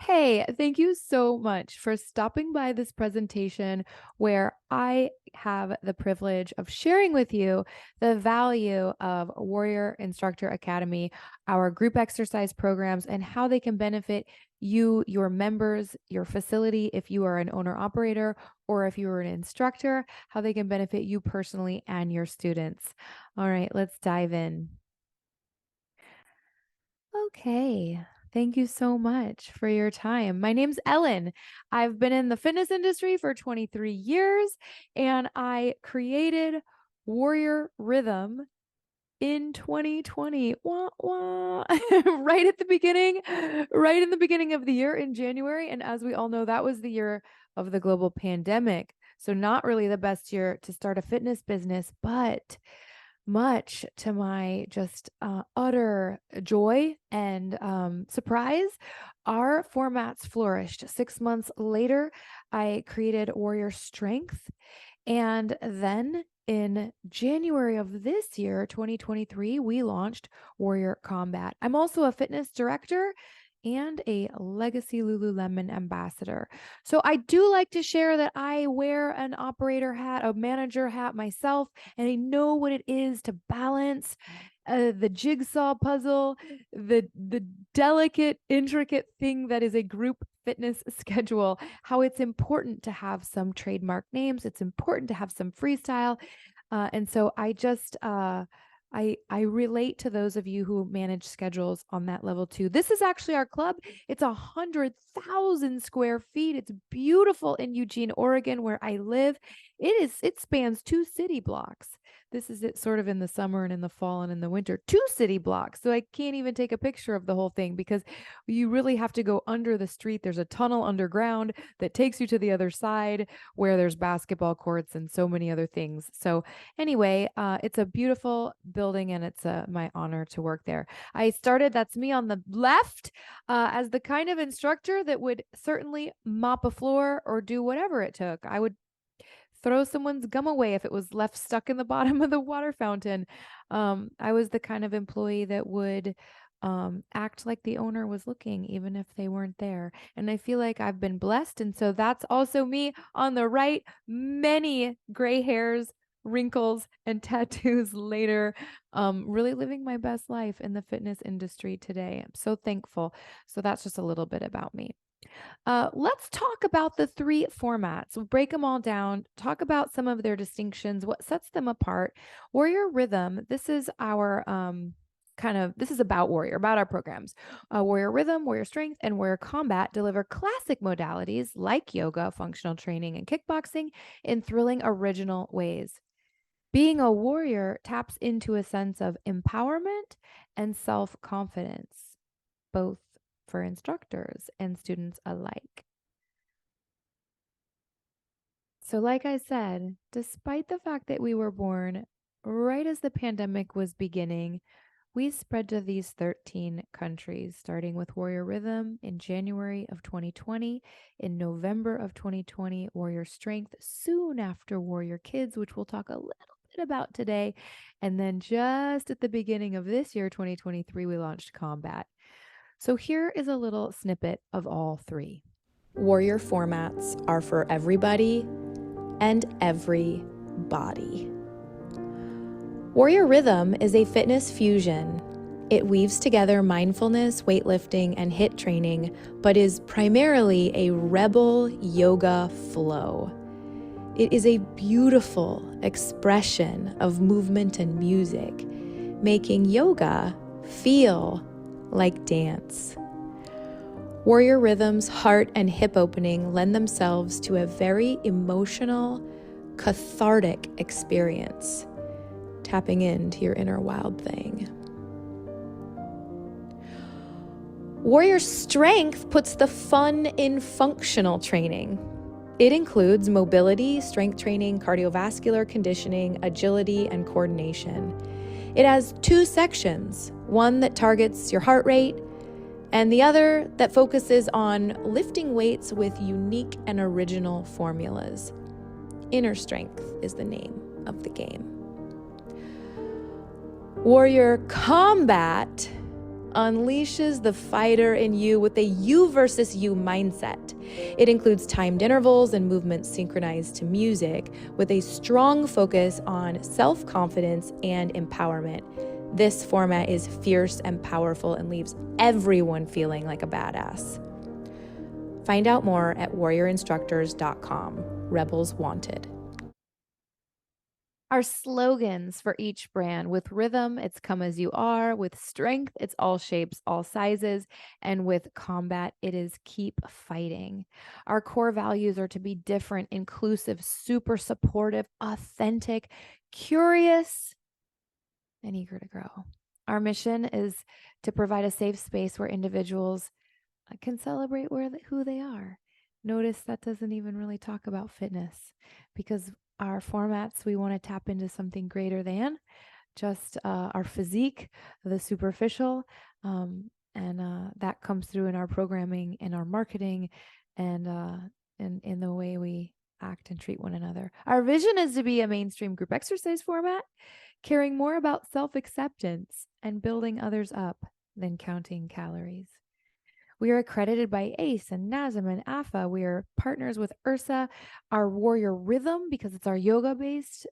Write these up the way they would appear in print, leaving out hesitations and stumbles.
Hey, thank you so much for stopping by this presentation where I have the privilege of sharing with you the value of Warrior Instructor Academy, our group exercise programs, and how they can benefit you, your members, your facility, if you are an owner operator, or if you are an instructor, how they can benefit you personally and your students. All right, let's dive in. Okay. Thank you so much for your time. My name's Ellen. I've been in the fitness industry for 23 years and I created Warrior Rhythm in 2020. Wah, wah. Right at the beginning, right in the beginning of the year in January. And as we all know, that was the year of the global pandemic. So, not really the best year to start a fitness business, but much to my just utter joy and surprise, our formats flourished. 6 months later, I created Warrior Strength. And then in January of this year, 2023, we launched Warrior Combat. I'm also a fitness director and a Legacy Lululemon ambassador. So I do like to share that I wear an operator hat, a manager hat myself, and I know what it is to balance the jigsaw puzzle, the delicate, intricate thing that is a group fitness schedule, how it's important to have some trademark names, it's important to have some freestyle. And so I relate to those of you who manage schedules on that level too. This is actually our club. It's 100,000 square feet. It's beautiful in Eugene, Oregon, where I live. It spans 2 city blocks. This is it sort of in the summer and in the fall and in the winter, 2 city blocks. So I can't even take a picture of the whole thing because you really have to go under the street. There's a tunnel underground that takes you to the other side where there's basketball courts and so many other things. So anyway, it's a beautiful building and it's my honor to work there. I started, that's me on the left, as the kind of instructor that would certainly mop a floor or do whatever it took. I would throw someone's gum away if it was left stuck in the bottom of the water fountain. I was the kind of employee that would act like the owner was looking, even if they weren't there. And I feel like I've been blessed. And so that's also me on the right. Many gray hairs, wrinkles, and tattoos later, really living my best life in the fitness industry today. I'm so thankful. So that's just a little bit about me. Let's talk about the 3 formats. We'll break them all down, talk about some of their distinctions, what sets them apart. Warrior Rhythm, this is our this is about Warrior, about our programs. Warrior Rhythm, Warrior Strength, and Warrior Combat deliver classic modalities like yoga, functional training, and kickboxing in thrilling, original ways. Being a warrior taps into a sense of empowerment and self-confidence, both for instructors and students alike. So, like I said, despite the fact that we were born right as the pandemic was beginning, we spread to these 13 countries, starting with Warrior Rhythm in January of 2020. In November of 2020, Warrior Strength, soon after Warrior Kids, which we'll talk a little bit about today. And then just at the beginning of this year, 2023, we launched Combat. So here is a little snippet of all 3. Warrior formats are for everybody and every body. Warrior Rhythm is a fitness fusion. It weaves together mindfulness, weightlifting, and HIIT training, but is primarily a rebel yoga flow. It is a beautiful expression of movement and music, making yoga feel like dance. Warrior Rhythm's heart and hip opening lend themselves to a very emotional, cathartic experience, tapping into your inner wild thing. Warrior Strength puts the fun in functional training. It includes mobility, strength training, cardiovascular conditioning, agility, and coordination. It has 2 sections, one that targets your heart rate, and the other that focuses on lifting weights with unique and original formulas. Inner Strength is the name of the game. Warrior Combat unleashes the fighter in you with a you versus you mindset. It includes timed intervals and movements synchronized to music with a strong focus on self-confidence and empowerment. This format is fierce and powerful and leaves everyone feeling like a badass. Find out more at warriorinstructors.com. Rebels Wanted. Our slogans for each brand: with rhythm, it's come as you are; with strength, it's all shapes, all sizes; and with combat, it is keep fighting. Our core values are to be different, inclusive, super supportive, authentic, curious, and eager to grow. Our mission is to provide a safe space where individuals can celebrate who they are. Notice that doesn't even really talk about fitness, because our formats, we want to tap into something greater than just our physique, the superficial, and that comes through in our programming, in our marketing, and in the way we act and treat one another. Our vision is to be a mainstream group exercise format, caring more about self-acceptance and building others up than counting calories. We are accredited by ACE and NASM and AFA. We are partners with URSA. Our Warrior Rhythm, because it's our yoga-based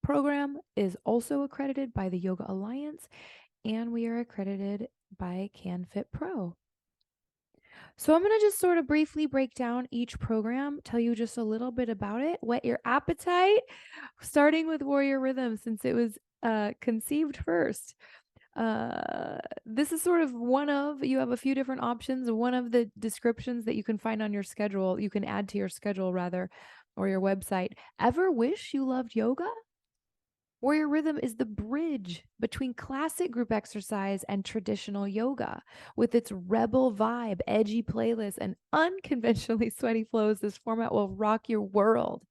program, is also accredited by the Yoga Alliance, and we are accredited by CanFit Pro. So I'm going to just sort of briefly break down each program, tell you just a little bit about it, whet your appetite, starting with Warrior Rhythm since it was conceived first. This is sort of you have a few different options. One of the descriptions that you can find on your schedule, you can add to your schedule rather, or your website. Ever wish you loved yoga? Warrior Rhythm is the bridge between classic group exercise and traditional yoga. With its rebel vibe, edgy playlist, and unconventionally sweaty flows, this format will rock your world.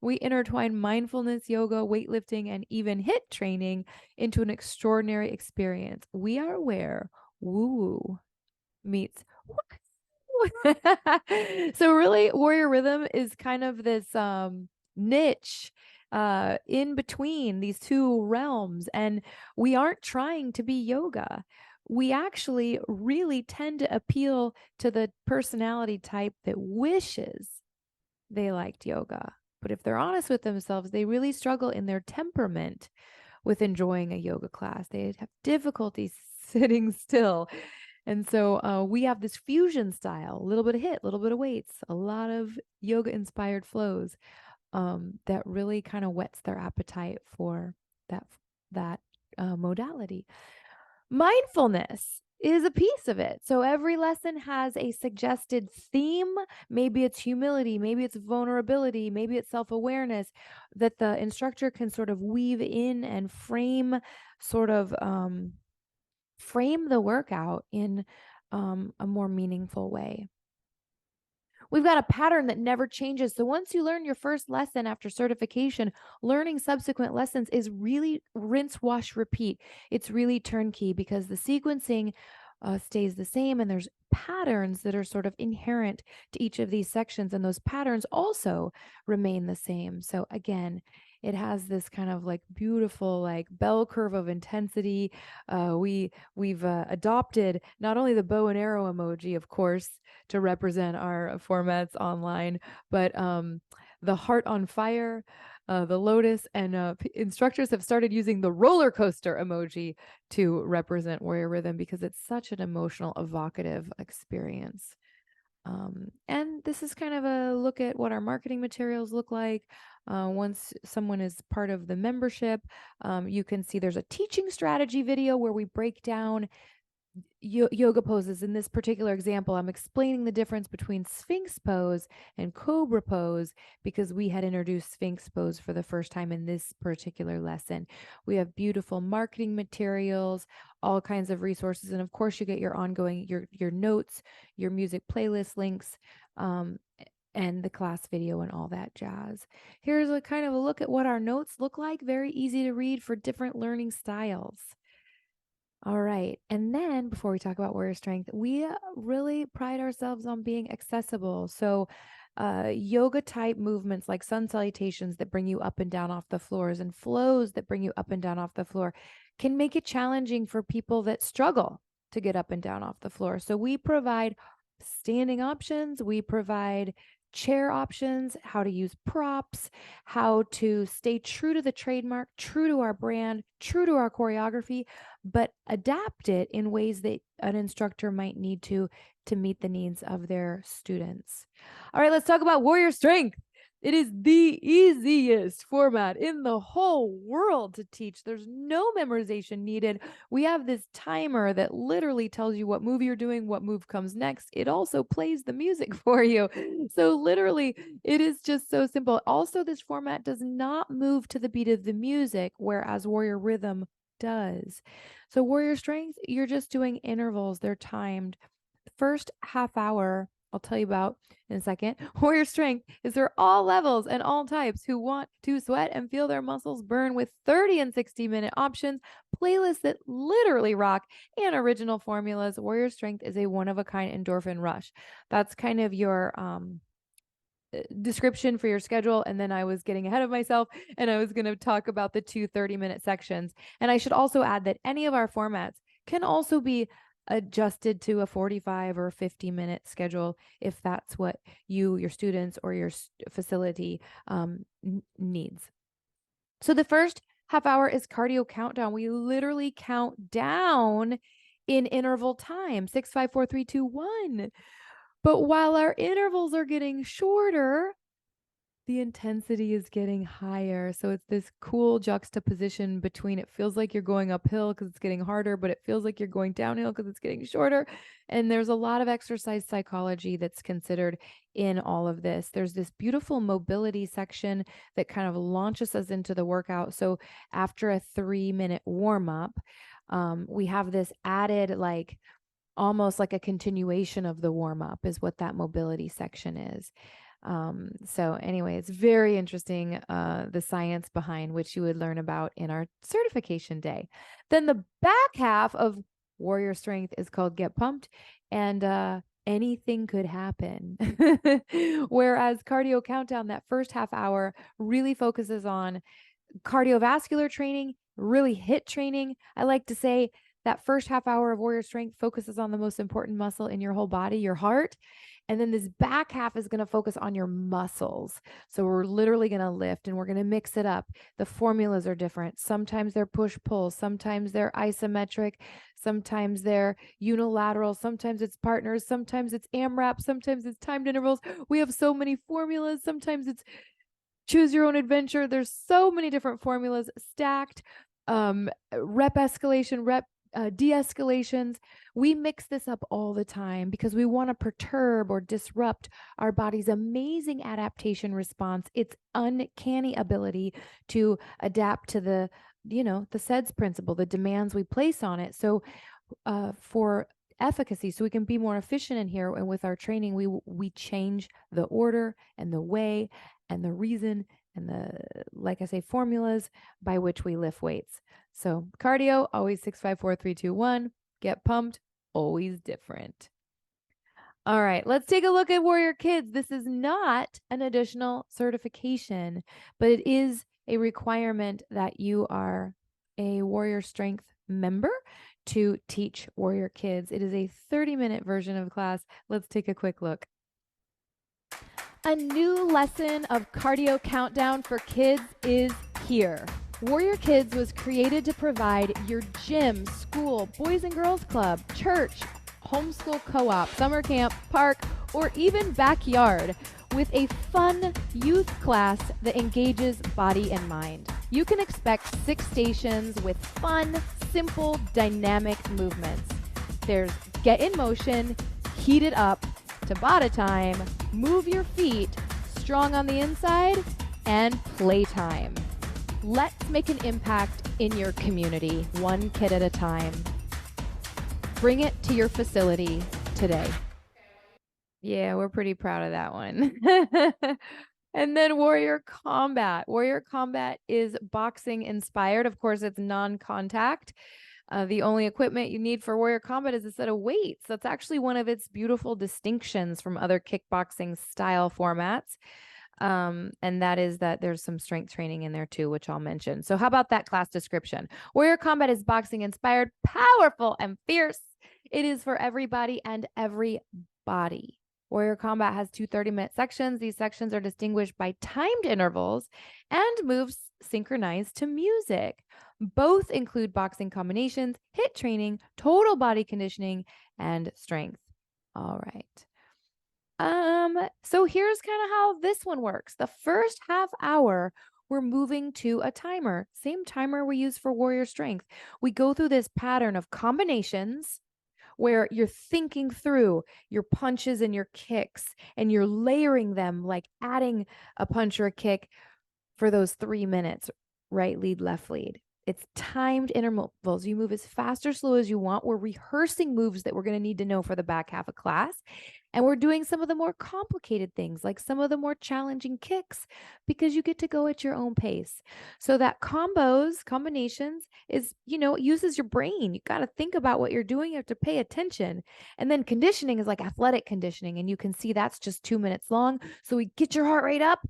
We intertwine mindfulness, yoga, weightlifting, and even HIIT training into an extraordinary experience. We are where woo meets woo. So really, Warrior Rhythm is kind of this niche in between these two realms, and we aren't trying to be yoga. We actually really tend to appeal to the personality type that wishes they liked yoga. But if they're honest with themselves, they really struggle in their temperament with enjoying a yoga class. They have difficulty sitting still. And so we have this fusion style, a little bit of HIIT, a little bit of weights, a lot of yoga inspired flows that really kind of whets their appetite for that modality. Mindfulness is a piece of it. So every lesson has a suggested theme. Maybe it's humility, maybe it's vulnerability, maybe it's self-awareness that the instructor can sort of weave in and frame the workout in a more meaningful way. We've got a pattern that never changes. So once you learn your first lesson after certification, learning subsequent lessons is really rinse, wash, repeat. It's really turnkey because the sequencing stays the same, and there's patterns that are sort of inherent to each of these sections, and those patterns also remain the same. So again, it has this kind of like beautiful like bell curve of intensity. We've adopted not only the bow and arrow emoji, of course, to represent our formats online, but the heart on fire, the lotus, and instructors have started using the roller coaster emoji to represent Warrior Rhythm because it's such an emotional, evocative experience. And this is kind of a look at what our marketing materials look like. Once someone is part of the membership, you can see there's a teaching strategy video where we break down yoga poses. In this particular example, I'm explaining the difference between Sphinx pose and Cobra pose because we had introduced Sphinx pose for the first time in this particular lesson. We have beautiful marketing materials, all kinds of resources, and of course you get your ongoing your notes, your music playlist links, and the class video and all that jazz. Here's a kind of a look at what our notes look like. Very easy to read for different learning styles. All right. And then before we talk about warrior strength, we really pride ourselves on being accessible. So yoga type movements like sun salutations that bring you up and down off the floors and flows that bring you up and down off the floor can make it challenging for people that struggle to get up and down off the floor. So we provide standing options, we provide chair options, how to use props, how to stay true to the trademark, true to our brand, true to our choreography, but adapt it in ways that an instructor might need to meet the needs of their students. All right, let's talk about Warrior Strength. It is the easiest format in the whole world to teach. There's no memorization needed. We have this timer that literally tells you what move you're doing, what move comes next. It also plays the music for you. So literally, it is just so simple. Also, this format does not move to the beat of the music, whereas Warrior Rhythm does. So Warrior Strength, you're just doing intervals. They're timed. The first half hour, I'll tell you about in a second. Warrior Strength is for all levels and all types who want to sweat and feel their muscles burn with 30 and 60-minute options, playlists that literally rock, and original formulas. Warrior Strength is a one-of-a-kind endorphin rush. That's kind of your description for your schedule. And then I was getting ahead of myself and I was going to talk about the 2 30-minute sections. And I should also add that any of our formats can also be adjusted to a 45 or 50-minute schedule if that's what your students or your facility needs. So the first half hour is cardio countdown. We literally count down in interval time, 6, 5, 4, 3, 2, 1. But while our intervals are getting shorter, the intensity is getting higher. So it's this cool juxtaposition between it feels like you're going uphill because it's getting harder, but it feels like you're going downhill because it's getting shorter. And there's a lot of exercise psychology that's considered in all of this. There's this beautiful mobility section that kind of launches us into the workout. So after a 3-minute warm up, we have this added almost like a continuation of the warm up is what that mobility section is. So anyway, it's very interesting, the science behind which you would learn about in our certification day. Then the back half of Warrior Strength is called Get Pumped, and anything could happen. Whereas Cardio Countdown, that first half hour really focuses on cardiovascular training, really HIIT training. I like to say that first half hour of Warrior Strength focuses on the most important muscle in your whole body, your heart. And then this back half is going to focus on your muscles. So we're literally going to lift and we're going to mix it up. The formulas are different. Sometimes they're push-pull. Sometimes they're isometric. Sometimes they're unilateral. Sometimes it's partners. Sometimes it's AMRAP. Sometimes it's timed intervals. We have so many formulas. Sometimes it's choose your own adventure. There's so many different formulas stacked. Rep escalation, rep de-escalations. We mix this up all the time because we want to perturb or disrupt our body's amazing adaptation response, its uncanny ability to adapt to the SEDS principle, the demands we place on it. So for efficacy, so we can be more efficient in here, and with our training, we change the order and the way and the reason and the, like I say, formulas by which we lift weights. So cardio, always 6, 5, 4, 3, 2, 1. Get pumped, always different. All right, let's take a look at Warrior Kids. This is not an additional certification, but it is a requirement that you are a Warrior Strength member to teach Warrior Kids. It is a 30-minute version of class. Let's take a quick look. A new lesson of Cardio Countdown for kids is here. Warrior Kids was created to provide your gym, school, boys and girls club, church, homeschool co-op, summer camp, park, or even backyard with a fun youth class that engages body and mind. You can expect 6 stations with fun, simple, dynamic movements. There's get in motion, heat it up, Tabata time, move your feet, strong on the inside, and playtime. Let's make an impact in your community, one kid at a time. Bring it to your facility today. Yeah, we're pretty proud of that one. And then Warrior Combat. Warrior Combat is boxing inspired. Of course, it's non-contact. The only equipment you need for Warrior Combat is a set of weights. That's actually one of its beautiful distinctions from other kickboxing style formats. And that is that there's some strength training in there too, which I'll mention. So how about that class description? Warrior Combat is boxing inspired, powerful, and fierce. It is for everybody and every body. Warrior Combat has two 30-minute sections. These sections are distinguished by timed intervals and moves synchronized to music. Both include boxing combinations, hit training, total body conditioning, and strength. All right. So here's kind of how this one works. The first half hour, we're moving to a timer, same timer we use for warrior strength. We go through this pattern of combinations where you're thinking through your punches and your kicks and you're layering them, like adding a punch or a kick for those 3 minutes, right lead, left lead. It's timed intervals. You move as fast or slow as you want. We're rehearsing moves that we're going to need to know for the back half of class. And we're doing some of the more complicated things, like some of the more challenging kicks, because you get to go at your own pace. So that combinations is, uses your brain. You got to think about what you're doing. You have to pay attention. And then conditioning is like athletic conditioning. And you can see that's just 2 minutes long. So we get your heart rate up.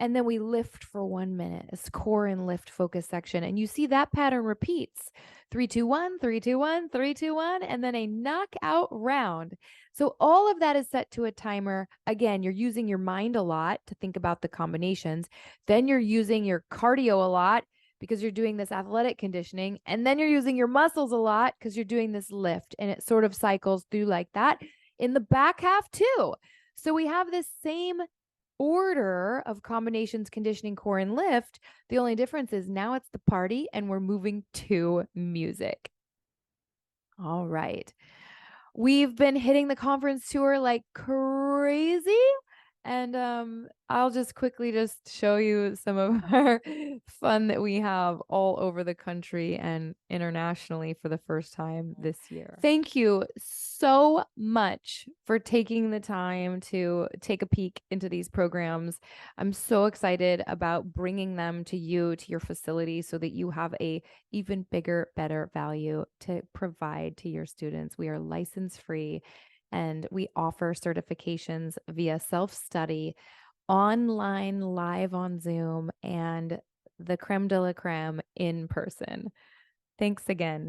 And then we lift for 1 minute, a core and lift focus section. And you see that pattern repeats 3, 2, 1, 3, 2, 1, 3, 2, 1, and then a knockout round. So all of that is set to a timer. Again, you're using your mind a lot to think about the combinations. Then you're using your cardio a lot because you're doing this athletic conditioning. And then you're using your muscles a lot because you're doing this lift. And it sort of cycles through like that in the back half too. So we have this same order of combinations, conditioning, core, and lift. The only difference is now it's the party and we're moving to music. All right. We've been hitting the conference tour like crazy. And I'll just quickly just show you some of our fun that we have all over the country and internationally for the first time this year. Thank you so much for taking the time to take a peek into these programs. I'm so excited about bringing them to you, to your facility, so that you have a even bigger, better value to provide to your students. We are license free. And we offer certifications via self-study, online, live on Zoom, and the creme de la creme in person. Thanks again.